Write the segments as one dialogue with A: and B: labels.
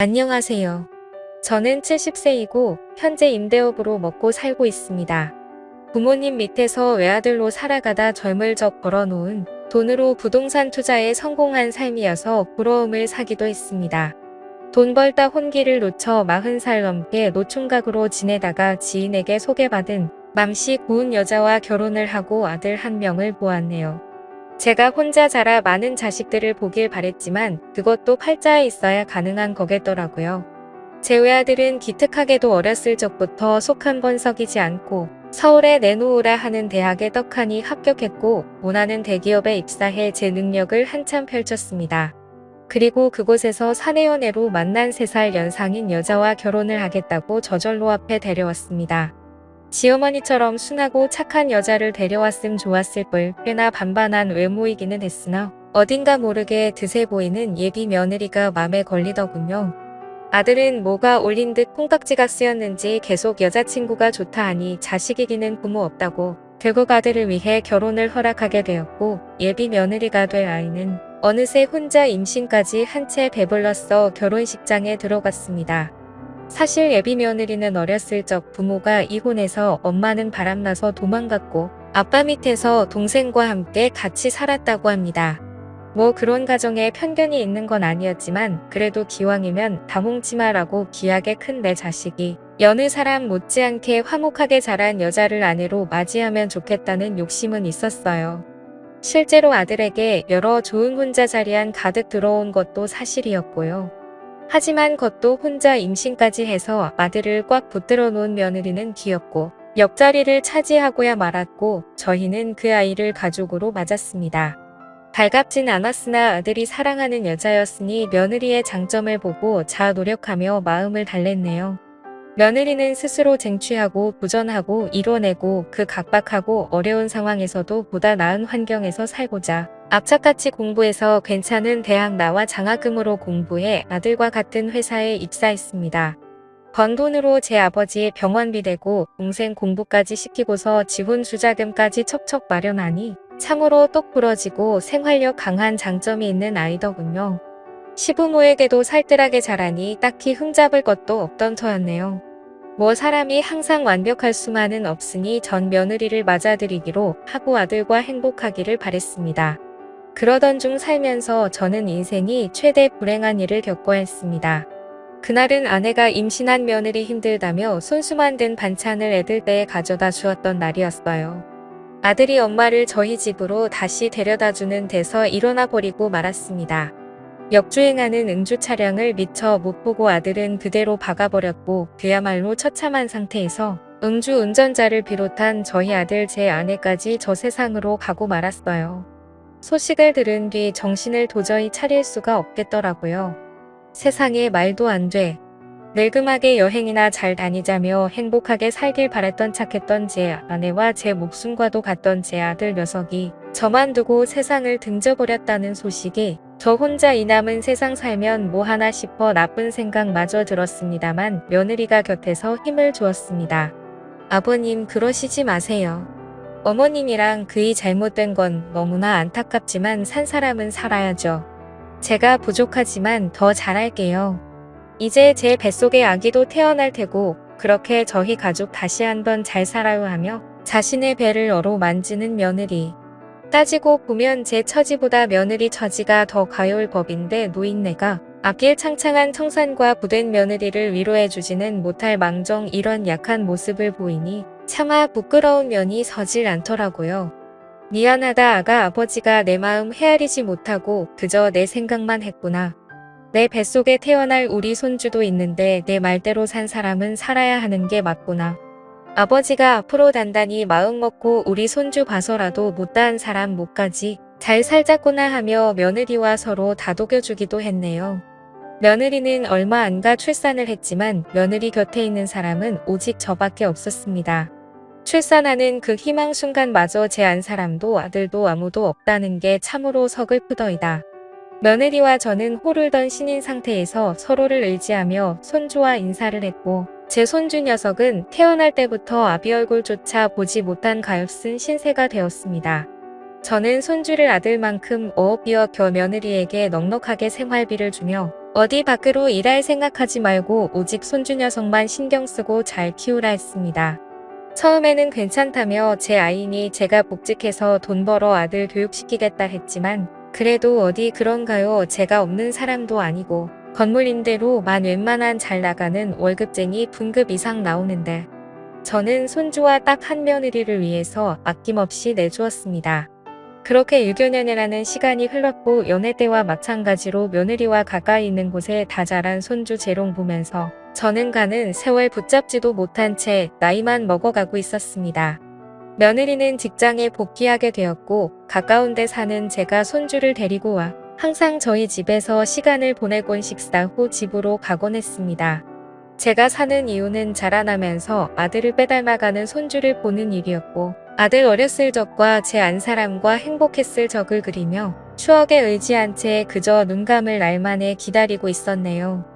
A: 안녕하세요. 저는 70세이고 현재 임대업으로 먹고 살고 있습니다. 부모님 밑에서 외아들로 살아가다 젊을 적 벌어놓은 돈으로 부동산 투자에 성공한 삶이어서 부러움을 사기도 했습니다. 돈 벌다 혼기를 놓쳐 40살 넘게 노총각으로 지내다가 지인에게 소개받은 맘씨 고운 여자와 결혼을 하고 아들 한 명을 보았네요. 제가 혼자 자라 많은 자식들을 보길 바랬지만 그것도 팔자에 있어야 가능한 거겠더라고요. 제 외아들은 기특하게도 어렸을 적부터 속 한 번 썩이지 않고 서울에 내놓으라 하는 대학에 떡하니 합격했고 원하는 대기업에 입사해 제 능력을 한참 펼쳤습니다. 그리고 그곳에서 사내연애로 만난 3살 연상인 여자와 결혼을 하겠다고 저절로 앞에 데려왔습니다. 지어머니처럼 순하고 착한 여자를 데려왔음 좋았을 걸 꽤나 반반한 외모이기는 했으나 어딘가 모르게 드세 보이는 예비 며느리가 맘에 걸리더군요. 아들은 뭐가 올린 듯 콩깍지가 쓰였는지 계속 여자친구가 좋다 하니 자식이기는 부모 없다고 결국 아들을 위해 결혼을 허락하게 되었고 예비 며느리가 될 아이는 어느새 혼자 임신까지 한 채 배불렀어 결혼식장에 들어갔습니다. 사실 예비 며느리는 어렸을 적 부모가 이혼해서 엄마는 바람나서 도망갔고 아빠 밑에서 동생과 함께 같이 살았다고 합니다. 뭐 그런 가정에 편견이 있는 건 아니었지만 그래도 기왕이면 다 뭉치마라고 귀하게 큰 내 자식이 여느 사람 못지않게 화목하게 자란 여자를 아내로 맞이하면 좋겠다는 욕심은 있었어요. 실제로 아들에게 여러 좋은 혼자 자리안 가득 들어온 것도 사실이었고요. 하지만 그것도 혼자 임신까지 해서 아들을 꽉 붙들어 놓은 며느리는 귀엽고 옆자리를 차지하고야 말았고 저희는 그 아이를 가족으로 맞았습니다. 발갑진 않았으나 아들이 사랑하는 여자였으니 며느리의 장점을 보고 자아 노력하며 마음을 달랬네요. 며느리는 스스로 쟁취하고 도전하고 이뤄내고 그 각박하고 어려운 상황에서도 보다 나은 환경에서 살고자 악착같이 공부해서 괜찮은 대학 나와 장학금으로 공부해 아들과 같은 회사에 입사했습니다. 번 돈으로 제 아버지의 병원비 대고 동생 공부까지 시키고서 지혼 주자금까지 척척 마련하니 참으로 똑 부러지고 생활력 강한 장점이 있는 아이더군요. 시부모에게도 살뜰하게 자라니 딱히 흠잡을 것도 없던 터였네요. 뭐 사람이 항상 완벽할 수만은 없으니 전 며느리를 맞아들이기로 하고 아들과 행복하기를 바랬습니다. 그러던 중 살면서 저는 인생이 최대 불행한 일을 겪어야 했습니다. 그날은 아내가 임신한 며느리 힘들다며 손수 만든 반찬을 애들 떼에 가져다 주었던 날이었어요. 아들이 엄마를 저희 집으로 다시 데려다주는 데서 일어나 버리고 말았습니다. 역주행하는 응주 차량을 미처 못 보고 아들은 그대로 박아버렸고 그야말로 처참한 상태에서 응주 운전자를 비롯한 저희 아들 제 아내까지 저 세상으로 가고 말았어요. 소식을 들은 뒤 정신을 도저히 차릴 수가 없겠더라고요. 세상에 말도 안 돼. 늙음하게 여행이나 잘 다니자며 행복하게 살길 바랬던 착했던 제 아내와 제 목숨과도 같던 제 아들 녀석이 저만 두고 세상을 등져버렸다는 소식이 저 혼자 이 남은 세상 살면 뭐 하나 싶어 나쁜 생각마저 들었습니다만 며느리가 곁에서 힘을 주었습니다. 아버님 그러시지 마세요. 어머님이랑 그이 잘못된 건 너무나 안타깝지만 산 사람은 살아야죠. 제가 부족하지만 더 잘할게요. 이제 제 뱃속에 아기도 태어날 테고 그렇게 저희 가족 다시 한번 잘 살아요 하며 자신의 배를 어루만지는 며느리. 따지고 보면 제 처지보다 며느리 처지가 더 가여울 법인데 노인네가 앞길 창창한 청산과 부된 며느리를 위로해주지는 못할 망정 이런 약한 모습을 보이니 차마 부끄러운 면이 서질 않더라고요. 미안하다 아가 아버지가 내 마음 헤아리지 못하고 그저 내 생각만 했구나. 내 뱃속에 태어날 우리 손주도 있는데 내 말대로 산 사람은 살아야 하는 게 맞구나. 아버지가 앞으로 단단히 마음먹고 우리 손주 봐서라도 못다한 사람 못 가지 잘 살자꾸나 하며 며느리와 서로 다독여주기도 했네요. 며느리는 얼마 안 가 출산을 했지만 며느리 곁에 있는 사람은 오직 저밖에 없었습니다. 출산하는 그 희망 순간마저 제 안 사람도 아들도 아무도 없다는 게 참으로 서글프더이다. 며느리와 저는 호르던 신인 상태에서 서로를 의지하며 손주와 인사를 했고 제 손주 녀석은 태어날 때부터 아비 얼굴조차 보지 못한 가엾은 신세가 되었습니다. 저는 손주를 아들만큼 어업이어 겨 며느리에게 넉넉하게 생활비를 주며 어디 밖으로 일할 생각하지 말고 오직 손주 녀석만 신경 쓰고 잘 키우라 했습니다. 처음에는 괜찮다며 제 아이니 제가 복직해서 돈 벌어 아들 교육시키겠다 했지만 그래도 어디 그런가요? 제가 없는 사람도 아니고 건물 임대로 웬만한 잘 나가는 월급쟁이 분급 이상 나오는데 저는 손주와 딱 한 며느리를 위해서 아낌없이 내주었습니다. 그렇게 6여년이라는 시간이 흘렀고 연애 때와 마찬가지로 며느리와 가까이 있는 곳에 다 자란 손주 재롱 보면서 저는 가는 세월 붙잡지도 못한 채 나이만 먹어가고 있었습니다. 며느리는 직장에 복귀하게 되었고 가까운 데 사는 제가 손주를 데리고 와 항상 저희 집에서 시간을 보내곤 식사 후 집으로 가곤 했습니다. 제가 사는 이유는 자라나면서 아들을 빼닮아가는 손주를 보는 일이었고 아들 어렸을 적과 제 안사람과 행복했을 적을 그리며 추억에 의지한 채 그저 눈 감을 날만에 기다리고 있었네요.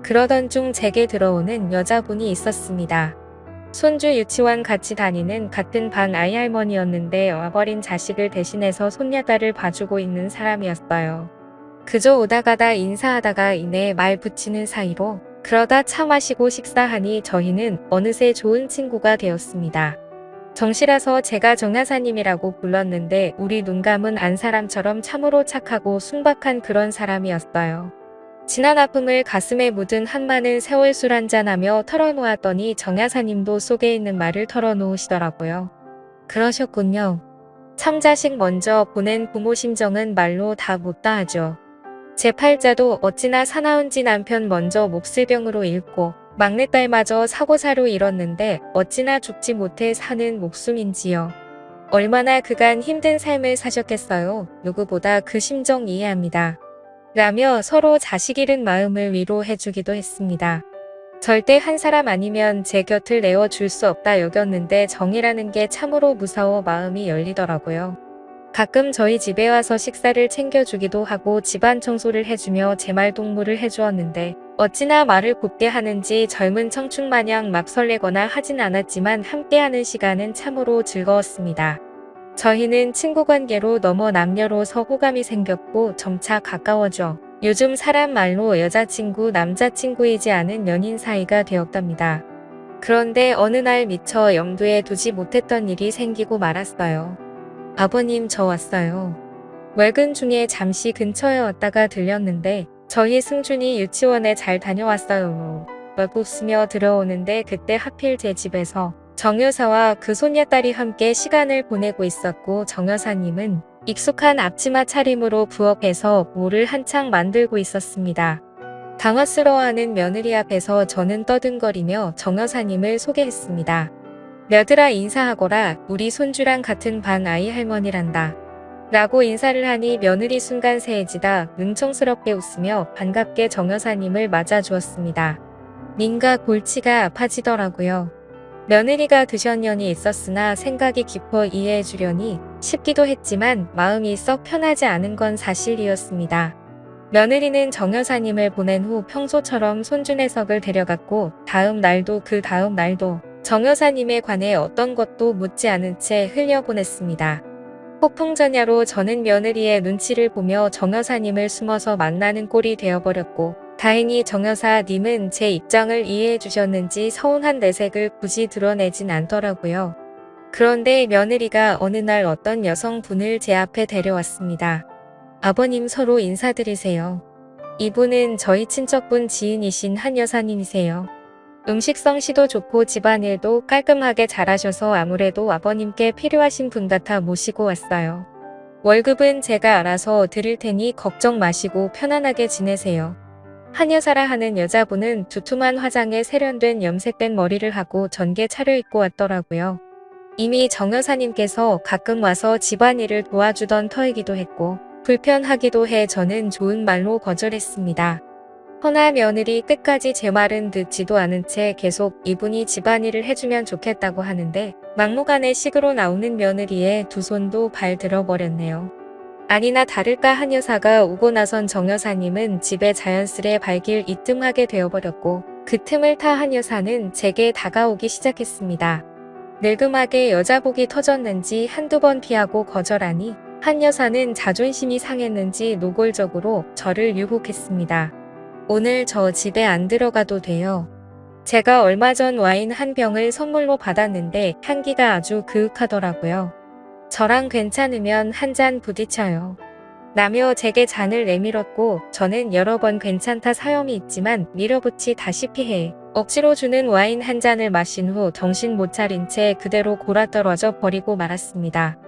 A: 그러던 중 제게 들어오는 여자분이 있었습니다. 손주 유치원 같이 다니는 같은 반 아이 할머니였는데 와버린 자식을 대신해서 손녀딸을 봐주고 있는 사람이었어요. 그저 오다가다 인사하다가 이내 말 붙이는 사이로 그러다 차 마시고 식사하니 저희는 어느새 좋은 친구가 되었습니다. 정시라서 제가 정여사님이라고 불렀는데 우리 눈 감은 안사람처럼 참으로 착하고 순박한 그런 사람이었어요. 지난 아픔을 가슴에 묻은 한마늘 세월 술 한잔하며 털어놓았더니 정여사님도 속에 있는 말을 털어놓으시더라고요. 그러셨군요. 참 자식 먼저 보낸 부모 심정은 말로 다 못다 하죠. 제 팔자도 어찌나 사나운지 남편 먼저 몹쓸병으로 잃고 막내딸마저 사고사로 잃었는데 어찌나 죽지 못해 사는 목숨인지요. 얼마나 그간 힘든 삶을 사셨겠어요. 누구보다 그 심정 이해합니다. 라며 서로 자식 잃은 마음을 위로해주기도 했습니다. 절대 한 사람 아니면 제 곁을 내어줄 수 없다 여겼는데 정이라는 게 참으로 무서워 마음이 열리더라고요. 가끔 저희 집에 와서 식사를 챙겨주기도 하고 집안 청소를 해주며 제말동무를 해주었는데 어찌나 말을 곱게 하는지 젊은 청춘 마냥 막 설레거나 하진 않았지만 함께하는 시간은 참으로 즐거웠습니다. 저희는 친구 관계로 넘어 남녀로서 호감이 생겼고 점차 가까워져 요즘 사람 말로 여자친구 남자친구이지 않은 연인 사이가 되었답니다. 그런데 어느 날 미처 염두에 두지 못했던 일이 생기고 말았어요. 아버님 저 왔어요. 외근 중에 잠시 근처에 왔다가 들렸는데 저희 승준이 유치원에 잘 다녀왔어요. 웃으며 들어오는데 그때 하필 제 집에서 정여사와 그 손녀딸이 함께 시간을 보내고 있었고 정여사님은 익숙한 앞치마 차림으로 부엌에서 뭐를 한창 만들고 있었습니다. 당황스러워하는 며느리 앞에서 저는 떠든거리며 정여사님을 소개했습니다. 며느라 인사하거라 우리 손주랑 같은 반 아이 할머니란다. 라고 인사를 하니 며느리 순간 새해지다 능청스럽게 웃으며 반갑게 정여사님을 맞아주었습니다. 민가 골치가 아파지더라고요. 며느리가 드셨년이 있었으나 생각이 깊어 이해해주려니 싶기도 했지만 마음이 썩 편하지 않은 건 사실이었습니다. 며느리는 정여사님을 보낸 후 평소처럼 손주 녀석을 데려갔고 다음 날도 그 다음 날도 정여사님에 관해 어떤 것도 묻지 않은 채 흘려보냈습니다. 폭풍전야로 저는 며느리의 눈치를 보며 정여사님을 숨어서 만나는 꼴이 되어버렸고 다행히 정여사님은 제 입장을 이해해 주셨는지 서운한 내색을 굳이 드러내진 않더라고요. 그런데 며느리가 어느 날 어떤 여성분을 제 앞에 데려왔습니다. 아버님 서로 인사드리세요. 이분은 저희 친척분 지인이신 한 여사님이세요. 음식 솜씨도 좋고 집안일도 깔끔하게 잘하셔서 아무래도 아버님께 필요하신 분 같아 모시고 왔어요. 월급은 제가 알아서 드릴 테니 걱정 마시고 편안하게 지내세요. 한여사라 하는 여자분은 두툼한 화장에 세련된 염색된 머리를 하고 전게 차려입고 왔더라고요. 이미 정여사님께서 가끔 와서 집안일을 도와주던 터이기도 했고 불편하기도 해 저는 좋은 말로 거절했습니다. 허나 며느리 끝까지 제 말은 듣지도 않은 채 계속 이분이 집안일을 해주면 좋겠다고 하는데 막무가내 식으로 나오는 며느리의 두 손도 발 들어버렸네요. 아니나 다를까 한여사가 오고 나선 정여사님은 집에 자연스레 발길 이뜸하게 되어버렸고 그 틈을 타 한여사는 제게 다가오기 시작했습니다. 늙음하게 여자복이 터졌는지 한두 번 피하고 거절하니 한여사는 자존심이 상했는지 노골적으로 저를 유혹했습니다. 오늘 저 집에 안 들어가도 돼요. 제가 얼마 전 와인 한 병을 선물로 받았는데 향기가 아주 그윽하더라고요. 저랑 괜찮으면 한 잔 부딪혀요. 라며 제게 잔을 내밀었고 저는 여러 번 괜찮다 사염이 있지만 밀어붙이다시피 해 억지로 주는 와인 한 잔을 마신 후 정신 못 차린 채 그대로 골아떨어져 버리고 말았습니다.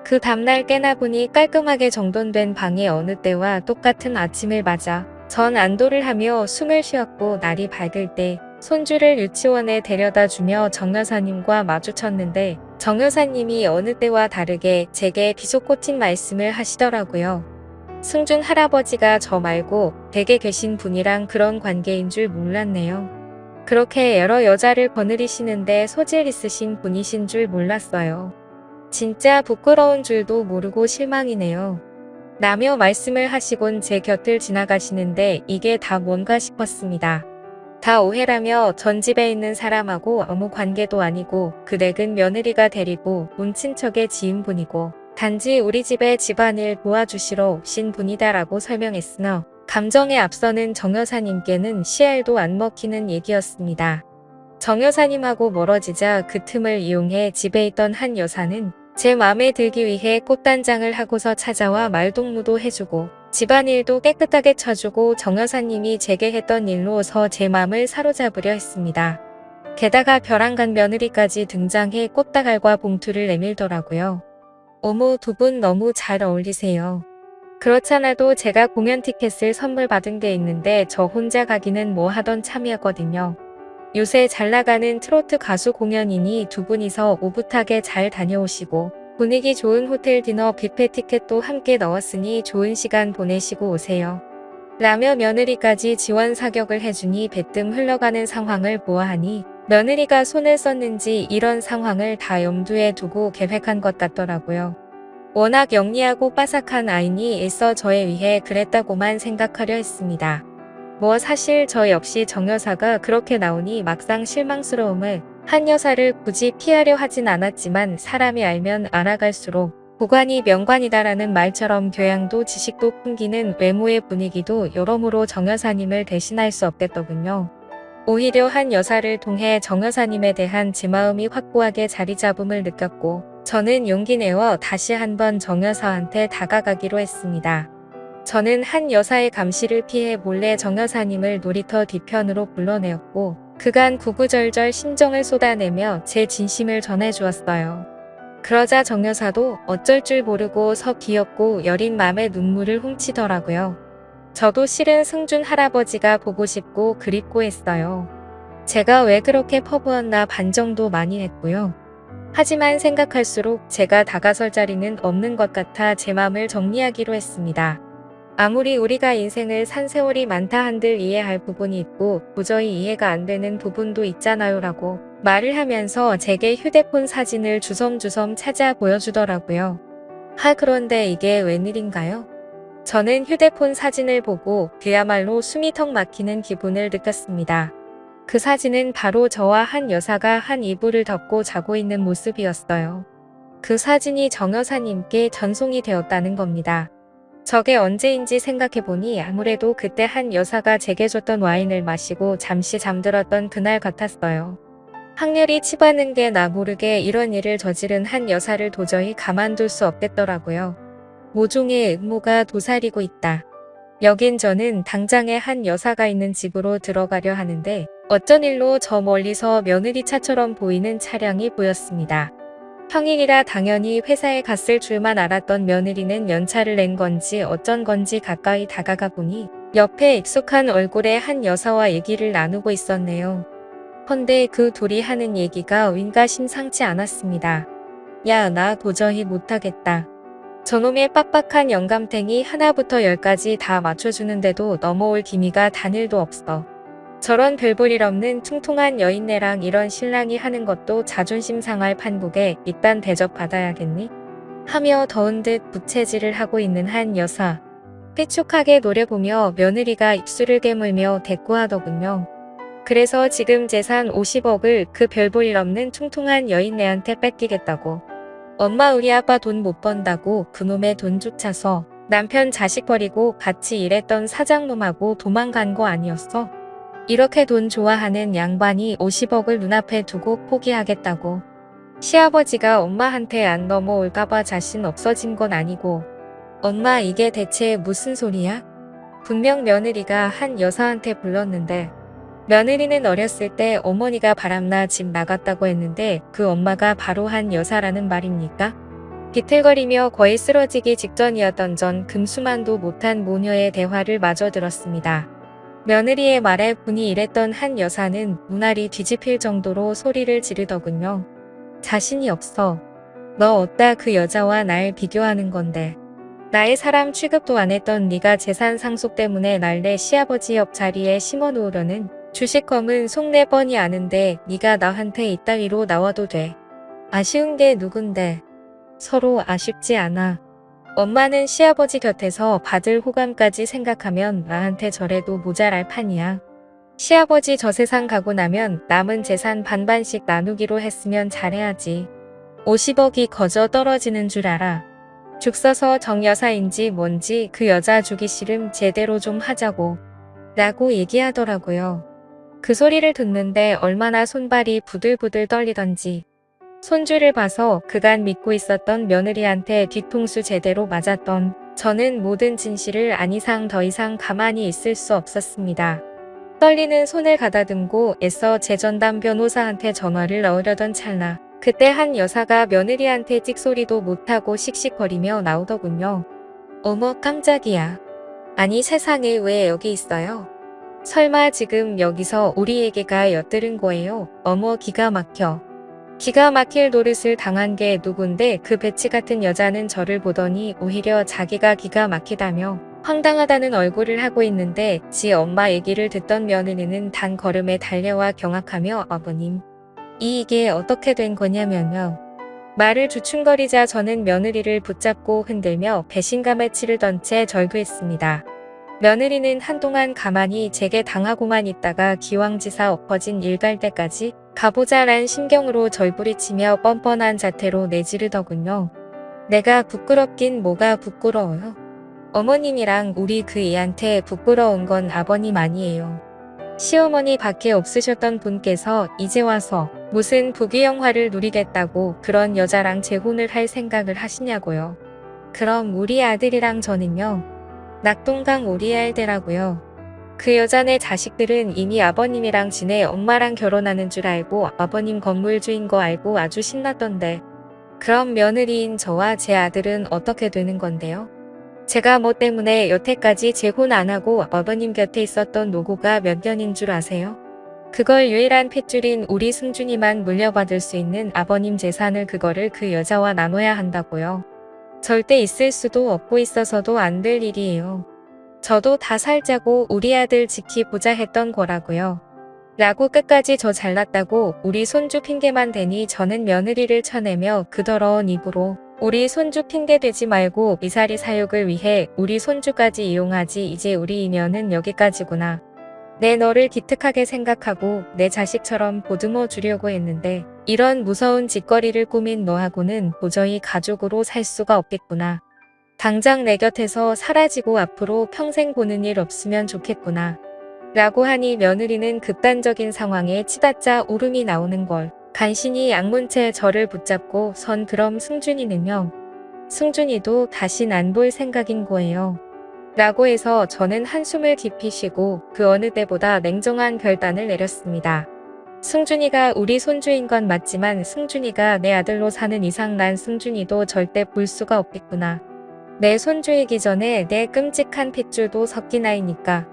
A: 그 다음날 깨나 보니 깔끔하게 정돈된 방에 어느 때와 똑같은 아침을 맞아 전 안도를 하며 숨을 쉬었고 날이 밝을 때 손주를 유치원에 데려다 주며 정 여사님과 마주쳤는데 정 여사님이 어느 때와 다르게 제게 비속꽂힌 말씀을 하시더라고요. 승준 할아버지가 저 말고 댁에 계신 분이랑 그런 관계인 줄 몰랐네요. 그렇게 여러 여자를 거느리시는데 소질 있으신 분이신 줄 몰랐어요. 진짜 부끄러운 줄도 모르고 실망이네요. 라며 말씀을 하시곤 제 곁을 지나가시는데 이게 다 뭔가 싶었습니다. 다 오해라며 전 집에 있는 사람하고 아무 관계도 아니고 그 댁은 며느리가 데리고 온 친척의 지인분이고 단지 우리 집에 집안일 도와주시러 오신 분이다라고 설명했으나 감정에 앞서는 정 여사님께는 씨알도 안 먹히는 얘기였습니다. 정 여사님하고 멀어지자 그 틈을 이용해 집에 있던 한 여사는 제 마음에 들기 위해 꽃단장을 하고서 찾아와 말동무도 해주고 집안일도 깨끗하게 쳐주고 정 여사님이 제게 했던 일로서 제 마음을 사로잡으려 했습니다. 게다가 벼랑간 며느리까지 등장해 꽃다갈과 봉투를 내밀더라고요. 어머, 두 분 너무 잘 어울리세요. 그렇잖아도 제가 공연 티켓을 선물 받은 게 있는데 저 혼자 가기는 뭐 하던 참이었거든요. 요새 잘나가는 트로트 가수 공연이니 두 분이서 오붓하게 잘 다녀오시고 분위기 좋은 호텔 디너 뷔페 티켓도 함께 넣었으니 좋은 시간 보내시고 오세요. 라며 며느리까지 지원 사격을 해주니 배뜸 흘러가는 상황을 보아하니 며느리가 손을 썼는지 이런 상황을 다 염두에 두고 계획한 것 같더라고요. 워낙 영리하고 빠삭한 아이니 애써 저에 의해 그랬다고만 생각하려 했습니다. 뭐 사실 저 역시 정 여사가 그렇게 나오니 막상 실망스러움을 한 여사를 굳이 피하려 하진 않았지만 사람이 알면 알아갈수록 보관이 명관이다라는 말처럼 교양도 지식도 풍기는 외모의 분위기도 여러모로 정 여사님을 대신할 수 없겠더군요. 오히려 한 여사를 통해 정 여사님에 대한 제 마음이 확고하게 자리잡음을 느꼈고 저는 용기 내어 다시 한번 정 여사한테 다가가기로 했습니다. 저는 한 여사의 감시를 피해 몰래 정 여사님을 놀이터 뒤편으로 불러내었고 그간 구구절절 심정을 쏟아내며 제 진심을 전해주었어요. 그러자 정 여사도 어쩔 줄 모르고 서 귀엽고 여린 맘에 눈물을 훔치더라고요. 저도 실은 승준 할아버지가 보고 싶고 그립고 했어요. 제가 왜 그렇게 퍼부었나 반정도 많이 했고요. 하지만 생각할수록 제가 다가설 자리는 없는 것 같아 제 맘을 정리하기로 했습니다. 아무리 우리가 인생을 산 세월이 많다 한들 이해할 부분이 있고 도저히 이해가 안 되는 부분도 있잖아요 라고 말을 하면서 제게 휴대폰 사진을 주섬주섬 찾아 보여주더라고요. 그런데 이게 웬일인가요? 저는 휴대폰 사진을 보고 그야말로 숨이 턱 막히는 기분을 느꼈습니다. 그 사진은 바로 저와 한 여사가 한 이불을 덮고 자고 있는 모습이었어요. 그 사진이 정 여사님께 전송이 되었다는 겁니다. 저게 언제인지 생각해보니 아무래도 그때 한 여사가 제게 줬던 와인을 마시고 잠시 잠들었던 그날 같았어요. 학렬이 치받는 게 나 모르게 이런 일을 저지른 한 여사를 도저히 가만둘 수 없겠더라고요. 모종의 음모가 도사리고 있다. 여긴 저는 당장에 한 여사가 있는 집으로 들어가려 하는데 어쩐 일로 저 멀리서 며느리 차처럼 보이는 차량이 보였습니다. 평일이라 당연히 회사에 갔을 줄만 알았던 며느리는 연차를 낸 건지 어쩐 건지 가까이 다가가 보니 옆에 익숙한 얼굴의 한 여사와 얘기를 나누고 있었네요. 헌데 그 둘이 하는 얘기가 윈가 심상치 않았습니다. 야, 나 도저히 못하겠다. 저놈의 빡빡한 영감탱이 하나부터 열까지 다 맞춰주는데도 넘어올 기미가 단일도 없어. 저런 별볼일 없는 퉁퉁한 여인네랑 이런 신랑이 하는 것도 자존심 상할 판국에 일단 대접받아야겠니? 하며 더운 듯 부채질을 하고 있는 한 여사. 삐죽하게 노려보며 며느리가 입술을 깨물며 대꾸하더군요. 그래서 지금 재산 50억을 그 별볼일 없는 퉁퉁한 여인네한테 뺏기겠다고. 엄마 우리 아빠 돈 못 번다고 그놈의 돈 쫓아서 남편 자식 버리고 같이 일했던 사장놈하고 도망간 거 아니었어? 이렇게 돈 좋아하는 양반이 50억을 눈앞에 두고 포기하겠다고. 시아버지가 엄마한테 안 넘어올까봐 자신 없어진 건 아니고. 엄마 이게 대체 무슨 소리야? 분명 며느리가 한 여사한테 불렀는데 며느리는 어렸을 때 어머니가 바람나 집 나갔다고 했는데 그 엄마가 바로 한 여사라는 말입니까? 비틀거리며 거의 쓰러지기 직전이었던 전 금수만도 못한 모녀의 대화를 마저 들었습니다. 며느리의 말에 분이 일했던 한 여사는 눈알이 뒤집힐 정도로 소리를 지르더군요. 자신이 없어. 너 어따 그 여자와 날 비교하는 건데. 나의 사람 취급도 안 했던 네가 재산 상속 때문에 날 내 시아버지 옆자리에 심어놓으려는 주식검은 속내 뻔히 아는데 네가 나한테 이따위로 나와도 돼. 아쉬운 게 누군데. 서로 아쉽지 않아. 엄마는 시아버지 곁에서 받을 호감까지 생각하면 나한테 저래도 모자랄 판이야. 시아버지 저 세상 가고 나면 남은 재산 반반씩 나누기로 했으면 잘해야지. 50억이 거저 떨어지는 줄 알아. 죽 써서 정여사인지 뭔지 그 여자 주기 싫음 제대로 좀 하자고. 라고 얘기하더라고요. 그 소리를 듣는데 얼마나 손발이 부들부들 떨리던지. 손주를 봐서 그간 믿고 있었던 며느리한테 뒤통수 제대로 맞았던 저는 모든 진실을 안 이상 더 이상 가만히 있을 수 없었습니다. 떨리는 손을 가다듬고 애써 재전담 변호사한테 전화를 넣으려던 찰나 그때 한 여사가 며느리한테 찍소리도 못하고 씩씩거리며 나오더군요. 어머 깜짝이야. 아니 세상에 왜 여기 있어요? 설마 지금 여기서 우리 얘기가 엿들은 거예요? 어머 기가 막혀. 기가 막힐 노릇을 당한 게 누군데 그 배치 같은 여자는 저를 보더니 오히려 자기가 기가 막히다며 황당하다는 얼굴을 하고 있는데 지 엄마 얘기를 듣던 며느리는 단 걸음에 달려와 경악하며 아버님. 이게 어떻게 된 거냐면요. 말을 주춤거리자 저는 며느리를 붙잡고 흔들며 배신감에 치르던 채 절규했습니다. 며느리는 한동안 가만히 제게 당하고만 있다가 기왕지사 엎어진 일 갈 때까지 가보자란 심경으로 절부리치며 뻔뻔한 자태로 내지르더군요. 내가 부끄럽긴 뭐가 부끄러워요. 어머님이랑 우리 그 애한테 부끄러운 건 아버님 아니에요. 시어머니 밖에 없으셨던 분께서 이제 와서 무슨 부귀영화를 누리겠다고 그런 여자랑 재혼을 할 생각을 하시냐고요. 그럼 우리 아들이랑 저는요. 낙동강 오리알대라고요. 그 여자네 자식들은 이미 아버님이랑 지내 엄마랑 결혼하는 줄 알고 아버님 건물주인 거 알고 아주 신났던데. 그럼 며느리인 저와 제 아들은 어떻게 되는 건데요? 제가 뭐 때문에 여태까지 재혼 안 하고 아버님 곁에 있었던 노고가 몇 년인 줄 아세요? 그걸 유일한 핏줄인 우리 승준이만 물려받을 수 있는 아버님 재산을 그거를 그 여자와 나눠야 한다고요. 절대 있을 수도 없고 있어서도 안 될 일이에요. 저도 다 살자고 우리 아들 지키보자 했던 거라고요. 라고 끝까지 저 잘났다고 우리 손주 핑계만 대니 저는 며느리를 쳐내며 그 더러운 입으로 우리 손주 핑계 대지 말고 미사리 사육을 위해 우리 손주까지 이용하지 이제 우리 인연은 여기까지구나. 내 너를 기특하게 생각하고 내 자식처럼 보듬어 주려고 했는데 이런 무서운 짓거리를 꾸민 너하고는 도저히 가족으로 살 수가 없겠구나. 당장 내 곁에서 사라지고 앞으로 평생 보는 일 없으면 좋겠구나. 라고 하니 며느리는 극단적인 상황에 치닫자 울음이 나오는 걸 간신히 악문채 저를 붙잡고 선 그럼 승준이는요? 승준이도 다신 안 볼 생각인 거예요. 라고 해서 저는 한숨을 깊이 쉬고 그 어느 때보다 냉정한 결단을 내렸습니다. 승준이가 우리 손주인 건 맞지만 승준이가 내 아들로 사는 이상 난 승준이도 절대 볼 수가 없겠구나. 내 손주이기 전에 내 끔찍한 핏줄도 섞인 아이니까.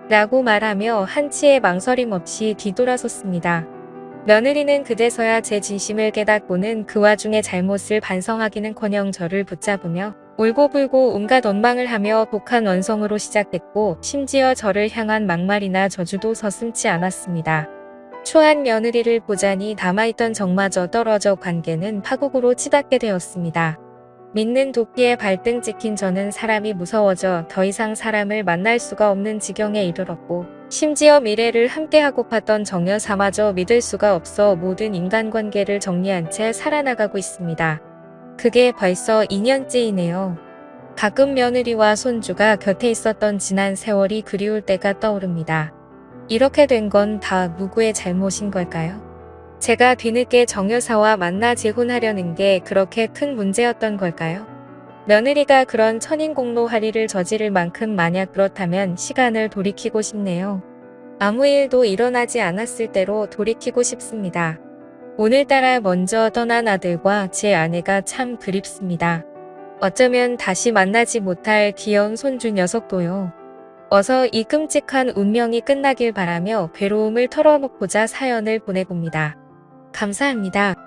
A: 라고 말하며 한치의 망설임 없이 뒤돌아섰습니다. 며느리는 그제서야 제 진심을 깨닫고는 그 와중에 잘못을 반성하기는커녕 저를 붙잡으며 울고불고 온갖 원망을 하며 독한 원성으로 시작됐고 심지어 저를 향한 막말이나 저주도 서슴지 않았습니다. 초한 며느리를 보자니 남아있던 정마저 떨어져 관계는 파국으로 치닫게 되었습니다. 믿는 도끼에 발등 찍힌 저는 사람이 무서워져 더 이상 사람을 만날 수가 없는 지경에 이르렀고 심지어 미래를 함께하고팠던 정여사마저 믿을 수가 없어 모든 인간관계를 정리한 채 살아나가고 있습니다. 그게 벌써 2년째이네요. 가끔 며느리와 손주가 곁에 있었던 지난 세월이 그리울 때가 떠오릅니다. 이렇게 된 건 다 누구의 잘못인 걸까요? 제가 뒤늦게 정 여사와 만나 재혼하려는 게 그렇게 큰 문제였던 걸까요? 며느리가 그런 천인공로 할의를 저지를 만큼 만약 그렇다면 시간을 돌이키고 싶네요. 아무 일도 일어나지 않았을 때로 돌이키고 싶습니다. 오늘따라 먼저 떠난 아들과 제 아내가 참 그립습니다. 어쩌면 다시 만나지 못할 귀여운 손주 녀석도요. 어서 이 끔찍한 운명이 끝나길 바라며 괴로움을 털어놓고자 사연을 보내봅니다. 감사합니다.